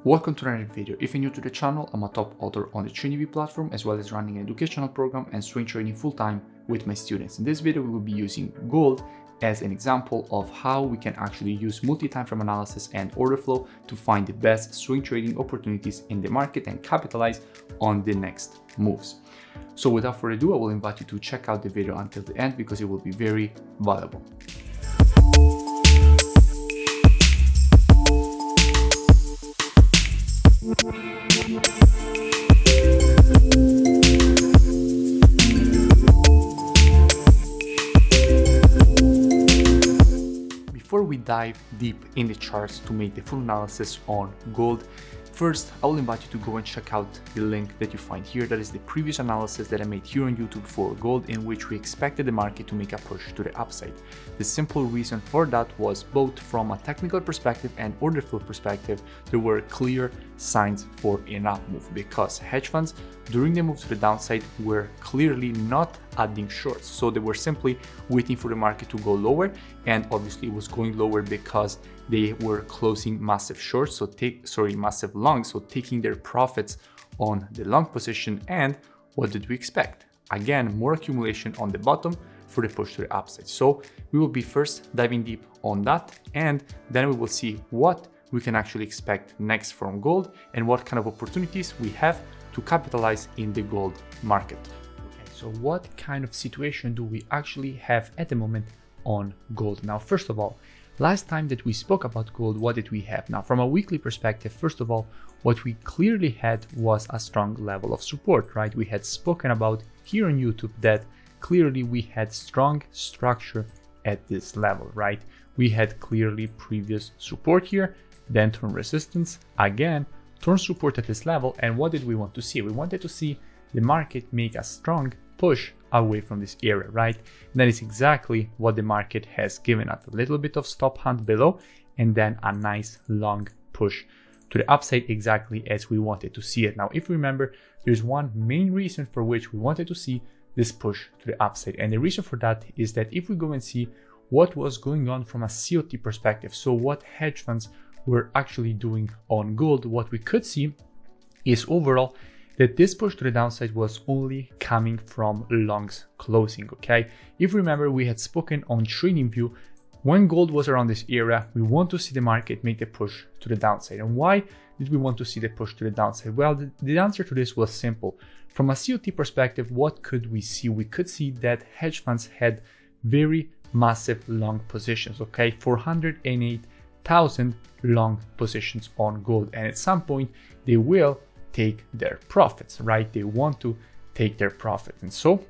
Welcome to another video. If you're new to the channel, I'm a top author on the TRADINGVIEW platform, as well as running an educational program and swing trading full-time with my students. In this video, we will be using gold as an example of how we can actually use multi-time frame analysis and order flow to find the best swing trading opportunities in the market and capitalize on the next moves. So without further ado, I will invite you to check out the video until the end because it will be very valuable. Before we dive deep in the charts to make the full analysis on gold, first I will invite you to go and check out the link that you find here. That is the previous analysis that I made here on YouTube for gold, in which we expected the market to make a push to the upside. The simple reason for that was both from a technical perspective and order flow perspective, there were clear signs for an up move because hedge funds during the move to the downside were clearly not adding shorts. So they were simply waiting for the market to go lower, and obviously it was going lower because they were closing massive shorts, massive longs, so taking their profits on the long position. And what did we expect? Again, more accumulation on the bottom for the push to the upside. So we will be first diving deep on that, and then we will see what we can actually expect next from gold and what kind of opportunities we have to capitalize in the gold market. Okay, so what kind of situation do we actually have at the moment on gold? Now, first of all, last time that we spoke about gold, what did we have? Now, from a weekly perspective, first of all, what we clearly had was a strong level of support, right? We had spoken about here on YouTube that clearly we had strong structure at this level, right? We had clearly previous support here, then turn resistance, again, turn support at this level. And what did we want to see? We wanted to see the market make a strong push away from this area, right? And that is exactly what the market has given us. A little bit of stop hunt below and then a nice long push to the upside, exactly as we wanted to see it. Now, if you remember, there's one main reason for which we wanted to see this push to the upside. And the reason for that is that if we go and see what was going on from a COT perspective, so what hedge funds were actually doing on gold, what we could see is overall that this push to the downside was only coming from longs closing, okay? If you remember, we had spoken on TradingView, when gold was around this area, we want to see the market make the push to the downside. And why did we want to see the push to the downside? Well, the answer to this was simple. From a COT perspective, what could we see? We could see that hedge funds had very massive long positions, okay? 408,000 long positions on gold. And at some point, they will take their profits, right? They want to take their profit. And so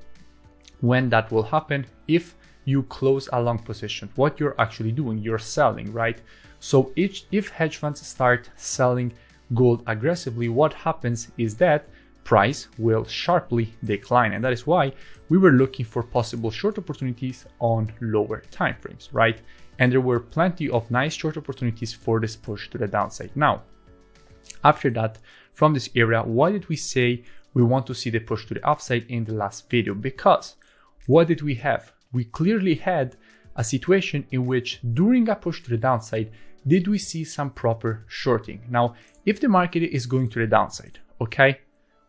when that will happen, if you close a long position, what you're actually doing, you're selling, right? So if hedge funds start selling gold aggressively, what happens is that price will sharply decline. And that is why we were looking for possible short opportunities on lower time frames, right? And there were plenty of nice short opportunities for this push to the downside. Now, after that, from this area, why did we say we want to see the push to the upside in the last video? Because what did we have? We clearly had a situation in which during a push to the downside, did we see some proper shorting? Now, if the market is going to the downside, okay,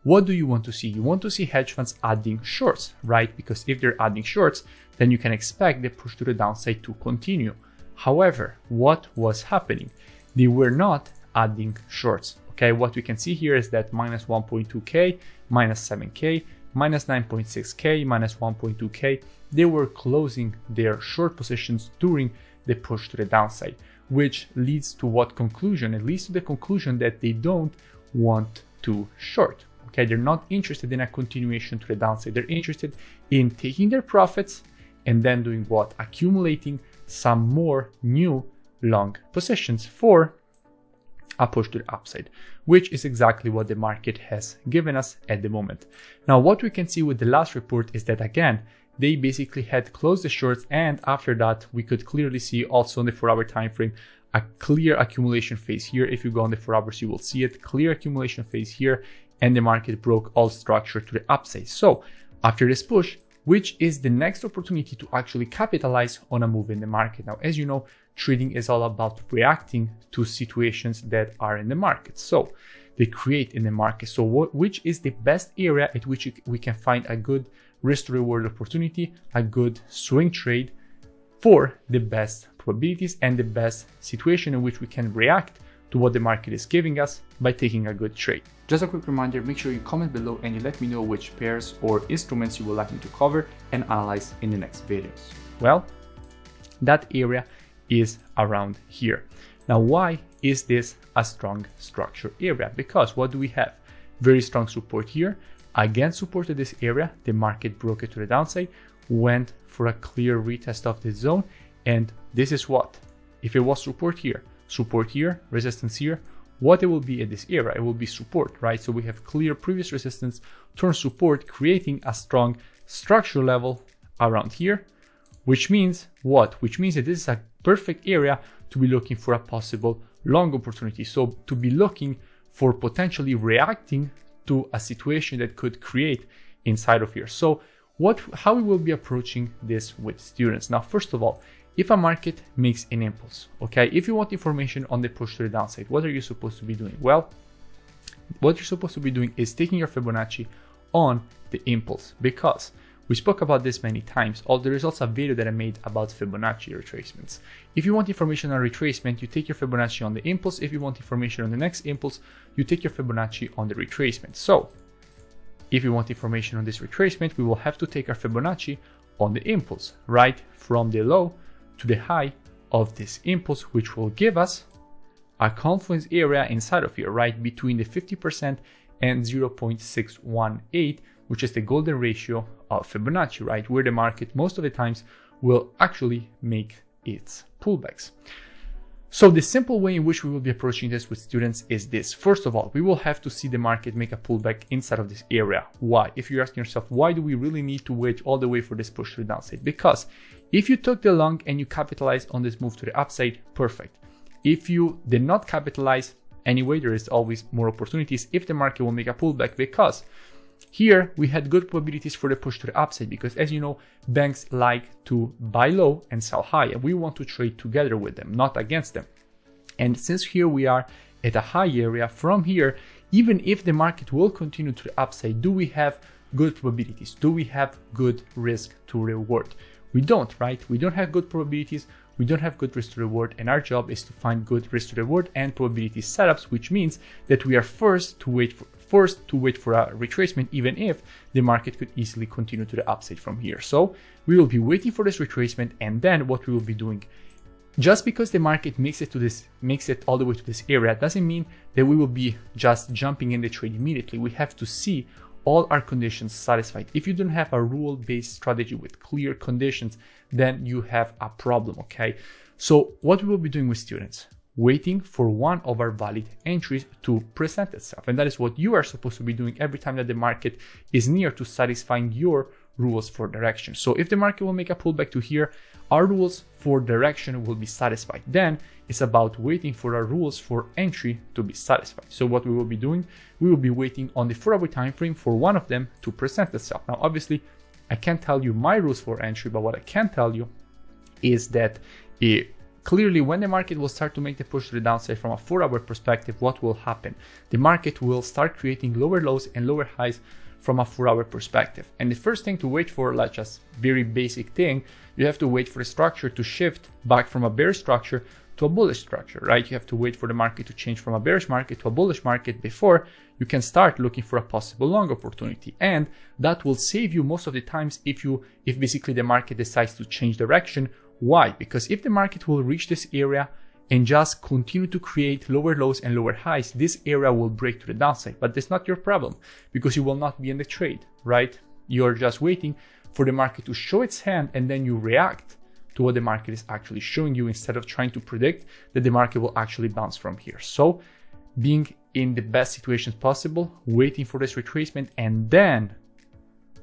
what do you want to see? You want to see hedge funds adding shorts, right? Because if they're adding shorts, then you can expect the push to the downside to continue. However, what was happening? They were not adding shorts. Okay, what we can see here is that minus 1.2K, minus 7K, minus 9.6K, minus 1.2K, they were closing their short positions during the push to the downside, which leads to what conclusion? It leads to the conclusion that they don't want to short. Okay, they're not interested in a continuation to the downside. They're interested in taking their profits and then doing what? Accumulating some more new long positions for a push to the upside, which is exactly what the market has given us at the moment. Now, what we can see with the last report is that, again, they basically had closed the shorts, and after that, we could clearly see also on the 4-hour time frame a clear accumulation phase here. If you go on the 4 hours, you will see it, clear accumulation phase here, and the market broke all structure to the upside. So after this push, which is the next opportunity to actually capitalize on a move in the market? Now, as you know, trading is all about reacting to situations that are in the market. So they create in the market. So which is the best area at which we can find a good risk to reward opportunity, a good swing trade for the best probabilities and the best situation in which we can react to what the market is giving us by taking a good trade. Just a quick reminder, make sure you comment below and you let me know which pairs or instruments you would like me to cover and analyze in the next videos. Well, that area is around here. Now, why is this a strong structure area? Because what do we have? Very strong support here. Again, supported this area, the market broke it to the downside, went for a clear retest of this zone, and this is what? If it was support here, resistance here, what it will be at this area? It will be support, right? So we have clear previous resistance, turn support, creating a strong structure level around here, which means what? Which means that this is a perfect area to be looking for a possible long opportunity. So to be looking for potentially reacting to a situation that could create inside of here. So how we will be approaching this with students. Now, first of all, if a market makes an impulse, okay, if you want information on the push to the downside, what are you supposed to be doing? Well, what you're supposed to be doing is taking your Fibonacci on the impulse, because we spoke about this many times. There is also a video that I made about Fibonacci retracements. If you want information on retracement, you take your Fibonacci on the impulse. If you want information on the next impulse, you take your Fibonacci on the retracement. So if you want information on this retracement, we will have to take our Fibonacci on the impulse, right from the low to the high of this impulse, which will give us a confluence area inside of here, right between the 50% and 0.618, which is the golden ratio of Fibonacci, right, where the market most of the times will actually make its pullbacks. So the simple way in which we will be approaching this with students is this. First of all, we will have to see the market make a pullback inside of this area. Why? If you're asking yourself, why do we really need to wait all the way for this push to the downside? Because if you took the long and you capitalized on this move to the upside, perfect. If you did not capitalize, anyway, there is always more opportunities if the market will make a pullback, because here we had good probabilities for the push to the upside, because as you know, banks like to buy low and sell high, and we want to trade together with them, not against them. And since here we are at a high area, from here, even if the market will continue to the upside, do we have good probabilities? Do we have good risk to reward? We don't, right? We don't have good probabilities, we don't have good risk to reward, and our job is to find good risk to reward and probability setups, which means that we are forced to wait for a retracement, even if the market could easily continue to the upside from here. So we will be waiting for this retracement, and then what we will be doing, just because the market makes it all the way to this area, doesn't mean that we will be just jumping in the trade immediately. We have to see all our conditions satisfied. If you don't have a rule-based strategy with clear conditions, then you have a problem, okay? So what we will be doing with students, waiting for one of our valid entries to present itself. And that is what you are supposed to be doing every time that the market is near to satisfying your rules for direction. So if the market will make a pullback to here, our rules for direction will be satisfied. Then it's about waiting for our rules for entry to be satisfied. So what we will be doing, we will be waiting on the 4-hour time frame for one of them to present itself. Now, obviously, I can't tell you my rules for entry, but what I can tell you is that clearly, when the market will start to make the push to the downside from a 4-hour perspective, what will happen? The market will start creating lower lows and lower highs from a 4-hour perspective. And the first thing to wait for, like just very basic thing, you have to wait for the structure to shift back from a bearish structure to a bullish structure, right? You have to wait for the market to change from a bearish market to a bullish market before you can start looking for a possible long opportunity. And that will save you most of the times if basically the market decides to change direction. Why? Because if the market will reach this area and just continue to create lower lows and lower highs, this area will break to the downside. But that's not your problem, because you will not be in the trade, right? You're just waiting for the market to show its hand, and then you react to what the market is actually showing you, instead of trying to predict that the market will actually bounce from here. So being in the best situations possible, waiting for this retracement, and then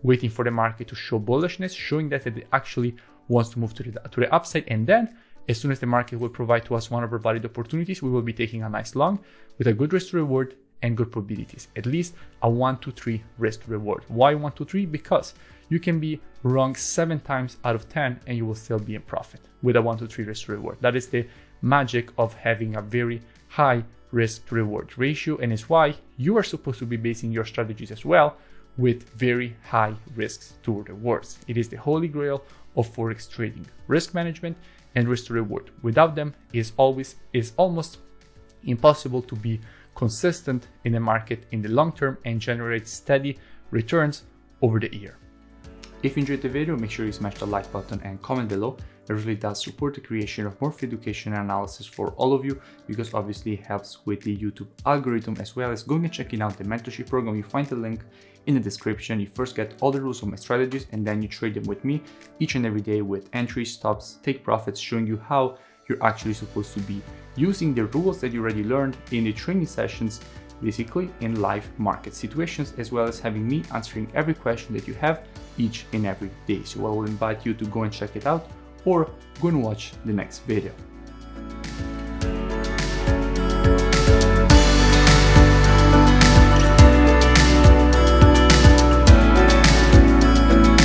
waiting for the market to show bullishness, showing that it actually wants to move to the upside. And then as soon as the market will provide to us one of our valid opportunities, we will be taking a nice long with a good risk to reward and good probabilities, at least a 1 to 3 risk to reward. Why 1 to 3? Because you can be wrong 7 times out of 10 and you will still be in profit with a 1 to 3 risk to reward. That is the magic of having a very high risk to reward ratio, and is why you are supposed to be basing your strategies as well with very high risks to rewards. It is the holy grail of forex trading: risk management and risk to reward. Without them, is almost impossible to be consistent in the market in the long term and generate steady returns over the year. If you enjoyed the video, make sure you smash the like button and comment below. It really does support the creation of more education and analysis for all of you, because obviously it helps with the YouTube algorithm, as well as going and checking out the mentorship program. You find the link in the description. You first get all the rules of my strategies, and then you trade them with me each and every day with entries, stops, take profits, showing you how you're actually supposed to be using the rules that you already learned in the training sessions, basically in live market situations, as well as having me answering every question that you have each and every day. So I will invite you to go and check it out, or go and watch the next video.